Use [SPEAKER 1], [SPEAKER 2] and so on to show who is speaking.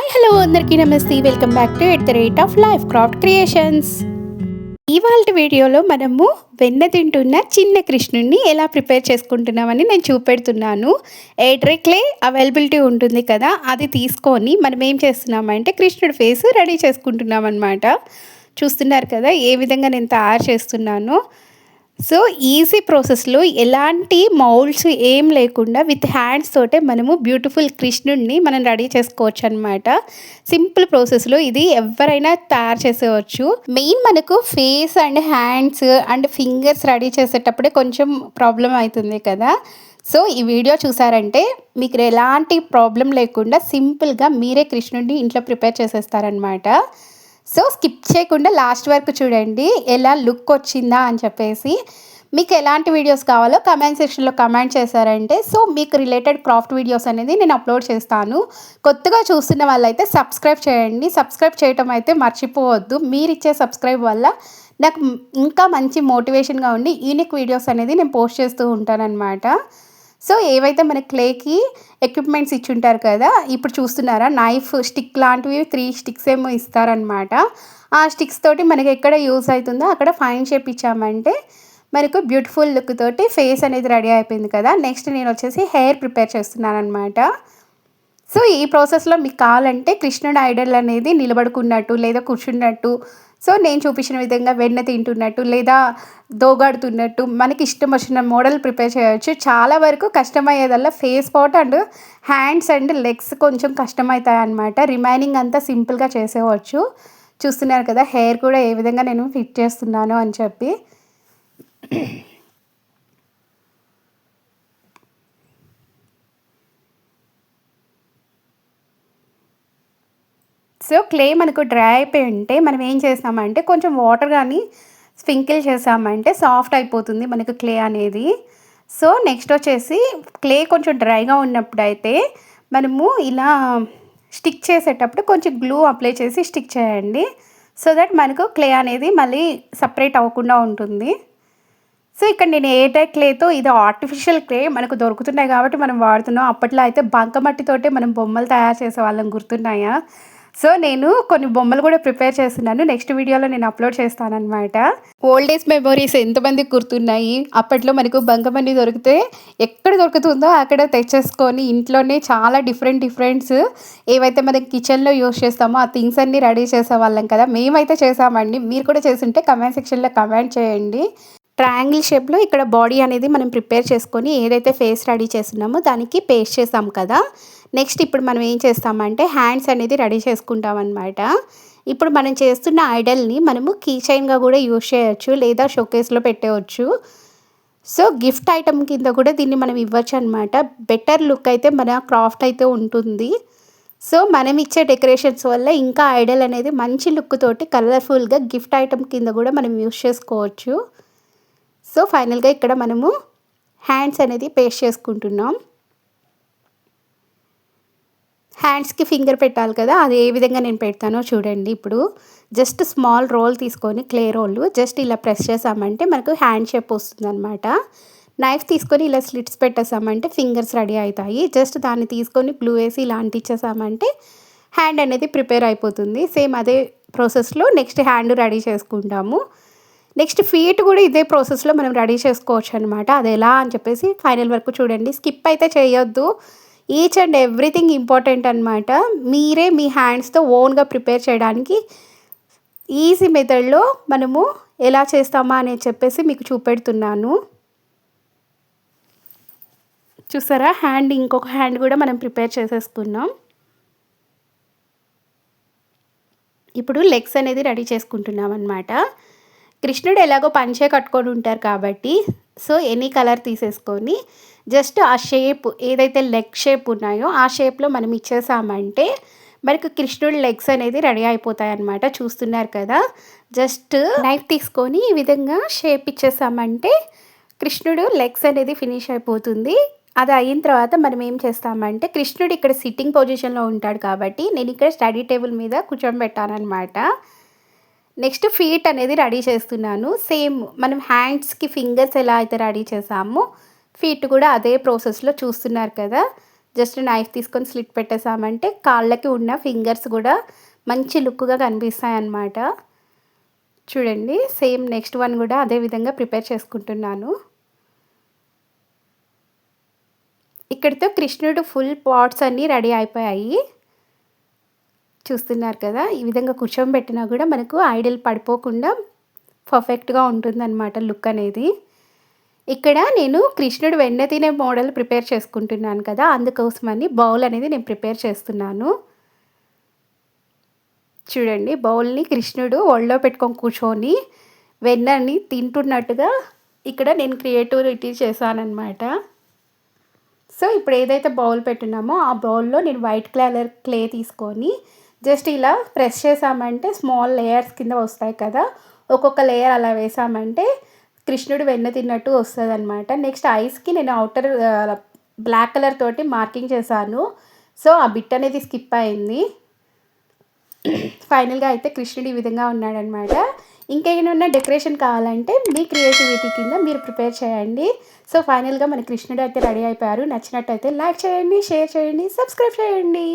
[SPEAKER 1] Hi hello అందరికీ నమస్తే. Welcome back to @life craft creations. ఇవాళ వీడియోలో మనము వెన్న తింటున్న చిన్న కృష్ణుడిని ఎలా ప్రిపేర్ చేసుకుంటున్నామని నేను చూపెడుతున్నాను. ఎయిర్ డ్రై క్లే అవైలబిలిటీ ఉంటుంది కదా, అది తీసుకొని మనం ఏం చేస్తున్నామంటే కృష్ణుడి ఫేస్ రెడీ చేసుకుంటున్నాం అనమాట. చూస్తున్నారు కదా ఏ విధంగా నేను తయారు చేస్తున్నానో. సో ఈజీ ప్రాసెస్లో ఎలాంటి మౌల్డ్స్ ఏం లేకుండా విత్ హ్యాండ్స్ తోటే మనము బ్యూటిఫుల్ కృష్ణుడిని మనం రెడీ చేసుకోవచ్చు అనమాట. సింపుల్ ప్రాసెస్లో ఇది ఎవరైనా తయారు చేసేవచ్చు. మెయిన్ మనకు face and hands and fingers ready చేసేటప్పుడే కొంచెం ప్రాబ్లం అవుతుంది కదా. సో ఈ వీడియో చూసారంటే మీకు ఎలాంటి ప్రాబ్లం లేకుండా సింపుల్గా మీరే కృష్ణుడిని ఇంట్లో ప్రిపేర్ చేసేస్తారనమాట. సో స్కిప్ చేయకుండా లాస్ట్ వరకు చూడండి ఎలా లుక్ వచ్చిందా అని చెప్పేసి. మీకు ఎలాంటి వీడియోస్ కావాలో కమెంట్ సెక్షన్లో కమెంట్ చేశారంటే సో మీకు రిలేటెడ్ క్రాఫ్ట్ వీడియోస్ అనేది నేను అప్లోడ్ చేస్తాను. కొత్తగా చూస్తున్న వాళ్ళైతే సబ్స్క్రైబ్ చేయండి. సబ్స్క్రైబ్ చేయటం అయితే మర్చిపోవద్దు. మీరు ఇచ్చే సబ్స్క్రైబ్ వల్ల నాకు ఇంకా మంచి మోటివేషన్గా ఉండి యూనిక్ వీడియోస్ అనేది నేను పోస్ట్ చేస్తూ ఉంటానన్నమాట. సో ఏవైతే మన క్లేకి ఎక్విప్మెంట్స్ ఇచ్చుంటారు కదా, ఇప్పుడు చూస్తున్నారా నైఫ్ స్టిక్ లాంటివి 3 స్టిక్స్ ఏమో ఇస్తారనమాట. ఆ స్టిక్స్ తోటి మనకి ఎక్కడ యూస్ అవుతుందో అక్కడ ఫైన్ షేప్ ఇచ్చామంటే మనకు బ్యూటిఫుల్ లుక్ తోటి ఫేస్ అనేది రెడీ అయిపోయింది కదా. నెక్స్ట్ నేను వచ్చేసి హెయిర్ ప్రిపేర్ చేస్తున్నాను అనమాట. సో ఈ ప్రాసెస్లో మీకు కావాలంటే కృష్ణుడి ఐడల్ అనేది నిలబడుకున్నట్టు లేదా కూర్చున్నట్టు, సో నేను చూపించిన విధంగా వెన్న తింటున్నట్టు లేదా దోగాడుతున్నట్టు మనకి ఇష్టం వచ్చిన మోడల్ ప్రిపేర్ చేయవచ్చు. చాలా వరకు కష్టమయ్యేదల్లా face part and hands and legs కొంచెం కష్టమవుతాయి అన్నమాట. రిమైనింగ్ అంతా సింపుల్గా చేసేవచ్చు. చూస్తున్నారు కదా హెయిర్ కూడా ఏ విధంగా నేను ఫిట్ చేస్తున్నాను అని చెప్పి. సో క్లే మనకు డ్రై అయిపోయి ఉంటే మనం ఏం చేస్తామంటే కొంచెం వాటర్ కానీ స్ప్రింకిల్ చేసామంటే సాఫ్ట్ అయిపోతుంది మనకు క్లే అనేది. సో నెక్స్ట్ వచ్చేసి క్లే కొంచెం డ్రైగా ఉన్నప్పుడు అయితే మనము ఇలా స్టిక్ చేసేటప్పుడు కొంచెం గ్లూ అప్లై చేసి స్టిక్ చేయండి. సో దట్ మనకు క్లే అనేది మళ్ళీ సపరేట్ అవ్వకుండా ఉంటుంది. సో ఇక్కడ నేను ఎయిర్ డ్రై క్లేతో ఇది ఆర్టిఫిషియల్ క్లే మనకు దొరుకుతున్నాయి కాబట్టి మనం వాడుతున్నాం. అప్పట్లో అయితే బంకమట్టితోటే మనం బొమ్మలు తయారు చేసే వాళ్ళం, గుర్తున్నాయా? సో నేను కొన్ని బొమ్మలు కూడా ప్రిపేర్ చేస్తున్నాను. నెక్స్ట్ వీడియోలో నేను అప్లోడ్ చేస్తానన్నమాట. ఓల్డ్ ఏజ్ మెమోరీస్ ఎంతమందికి గుర్తున్నాయి? అప్పట్లో మనకు బంకమట్టి దొరికితే ఎక్కడ దొరుకుతుందో అక్కడ తెచ్చేసుకొని ఇంట్లోనే చాలా డిఫరెంట్స్ ఏవైతే మనం కిచెన్లో యూస్ చేస్తామో ఆ థింగ్స్ అన్నీ రెడీ చేసేవాళ్ళం కదా. మేమైతే చేసామండి. మీరు కూడా చేస్తుంటే కమెంట్ సెక్షన్లో కమెంట్ చేయండి. ట్రయాంగిల్ షేప్లో ఇక్కడ బాడీ అనేది మనం ప్రిపేర్ చేసుకొని ఏదైతే ఫేస్ రెడీ చేస్తున్నామో దానికి పేస్ట్ చేసాం కదా. నెక్స్ట్ ఇప్పుడు మనం ఏం చేస్తామంటే హ్యాండ్స్ అనేది రెడీ చేసుకుంటాం అనమాట. ఇప్పుడు మనం చేస్తున్న ఐడల్ని మనము కీ చైన్గా కూడా యూజ్ చేయొచ్చు లేదా షోకేస్లో పెట్టవచ్చు. సో గిఫ్ట్ ఐటమ్ కింద కూడా దీన్ని మనం ఇవ్వచ్చు అనమాట. బెటర్ లుక్ అయితే మన క్రాఫ్ట్ అయితే ఉంటుంది. సో మనం ఇచ్చే డెకరేషన్స్ వల్ల ఇంకా ఐడల్ అనేది మంచి లుక్ తోటి కలర్ఫుల్గా గిఫ్ట్ ఐటమ్ కింద కూడా మనం యూజ్ చేసుకోవచ్చు. సో ఫైనల్గా ఇక్కడ మనము హ్యాండ్స్ అనేది పేస్ట్ చేసుకుంటున్నాం. హ్యాండ్స్కి ఫింగర్ పెట్టాలి కదా, అది ఏ విధంగా నేను పెడతానో చూడండి. ఇప్పుడు జస్ట్ స్మాల్ రోల్ తీసుకొని క్లే రోల్ జస్ట్ ఇలా ప్రెస్ చేసామంటే మనకు హ్యాండ్ షేప్ వస్తుంది అనమాట. నైఫ్ తీసుకొని ఇలా స్లిట్స్ పెట్టేసామంటే ఫింగర్స్ రెడీ అవుతాయి. జస్ట్ దాన్ని తీసుకొని గ్లూ వేసి ఇలా అంటించేసామంటే హ్యాండ్ అనేది ప్రిపేర్ అయిపోతుంది. సేమ్ అదే ప్రాసెస్లో నెక్స్ట్ హ్యాండ్ రెడీ చేసుకుంటాము. నెక్స్ట్ ఫీట్ కూడా ఇదే ప్రాసెస్లో మనం రెడీ చేసుకోవచ్చు అనమాట. అది ఎలా అని చెప్పేసి ఫైనల్ వరకు చూడండి. స్కిప్ అయితే చేయొద్దు. ఈచ్ అండ్ ఎవ్రీథింగ్ ఇంపార్టెంట్ అనమాట. మీరే మీ హ్యాండ్స్తో ఓన్గా ప్రిపేర్ చేయడానికి ఈజీ మెథడ్లో మనము ఎలా చేస్తామా అని చెప్పేసి మీకు చూపెడుతున్నాను. చూసారా హ్యాండ్, ఇంకొక హ్యాండ్ కూడా మనం ప్రిపేర్ చేసేసుకున్నాం. ఇప్పుడు లెగ్స్ అనేది రెడీ చేసుకుంటున్నాం అనమాట. కృష్ణుడు ఎలాగో పంచే కట్టుకొని ఉంటారు కాబట్టి సో ఎనీ కలర్ తీసేసుకొని జస్ట్ ఆ షేప్ ఏదైతే లెగ్ షేప్ ఉన్నాయో ఆ షేప్లో మనం ఇచ్చేసామంటే మనకు కృష్ణుడి లెగ్స్ అనేది రెడీ అయిపోతాయి అన్నమాట. చూస్తున్నారు కదా, జస్ట్ నైఫ్ తీసుకొని ఈ విధంగా షేప్ ఇచ్చేసామంటే కృష్ణుడు లెగ్స్ అనేది ఫినిష్ అయిపోతుంది. అది అయిన తర్వాత మనం ఏం చేస్తామంటే కృష్ణుడు ఇక్కడ సిట్టింగ్ పొజిషన్లో ఉంటాడు కాబట్టి నేను ఇక్కడ స్టడీ టేబుల్ మీద కూర్చోబెట్టానమాట. నెక్స్ట్ ఫీట్ అనేది రెడీ చేస్తున్నాను. సేమ్ మనం హ్యాండ్స్కి ఫింగర్స్ ఎలా అయితే రెడీ చేసామో ఫీట్ కూడా అదే ప్రాసెస్లో చూస్తున్నారు కదా. జస్ట్ నైఫ్ తీసుకొని స్లిట్ పెట్టేసామంటే కాళ్ళకి ఉన్న ఫింగర్స్ కూడా మంచి లుక్గా కనిపిస్తాయి అన్నమాట. చూడండి, సేమ్ నెక్స్ట్ వన్ కూడా అదే విధంగా ప్రిపేర్ చేసుకుంటున్నాను. ఇక్కడితో కృష్ణుడు ఫుల్ పార్ట్స్ అన్నీ రెడీ అయిపోయాయి. చూస్తున్నారు కదా, ఈ విధంగా కూర్చోబెట్టినా కూడా మనకు ఐడల్ పడిపోకుండా పర్ఫెక్ట్గా ఉంటుందన్నమాట లుక్ అనేది. ఇక్కడ నేను కృష్ణుడు వెన్న తినే మోడల్ ప్రిపేర్ చేసుకుంటున్నాను కదా, అందుకోసమని బౌల్ అనేది నేను ప్రిపేర్ చేస్తున్నాను. చూడండి, బౌల్ని కృష్ణుడు ఒళ్ళో పెట్టుకొని కూర్చొని వెన్నని తింటున్నట్టుగా ఇక్కడ నేను క్రియేటివిటీ చేశానన్నమాట. సో ఇప్పుడు ఏదైతే బౌల్ పెట్టున్నామో ఆ బౌల్లో నేను వైట్ కలర్ క్లే తీసుకొని జస్ట్ ఇలా ప్రెస్ చేసామంటే స్మాల్ లేయర్స్ కింద వస్తాయి కదా, ఒక్కొక్క లేయర్ అలా వేసామంటే కృష్ణుడు వెన్న తిన్నట్టు వస్తుంది అనమాట. నెక్స్ట్ ఐస్కి నేను అవుటర్ బ్లాక్ కలర్ తోటి మార్కింగ్ చేశాను. సో ఆ బిట్ అనేది స్కిప్ అయింది. ఫైనల్గా అయితే కృష్ణుడు ఈ విధంగా ఉన్నాడనమాట. ఇంకేమైనా డెకరేషన్ కావాలంటే మీ క్రియేటివిటీ కింద మీరు ప్రిపేర్ చేయండి. సో ఫైనల్గా మన కృష్ణుడు అయితే రెడీ అయిపోయారు. నచ్చినట్టయితే లైక్ చేయండి, షేర్ చేయండి, సబ్స్క్రైబ్ చేయండి.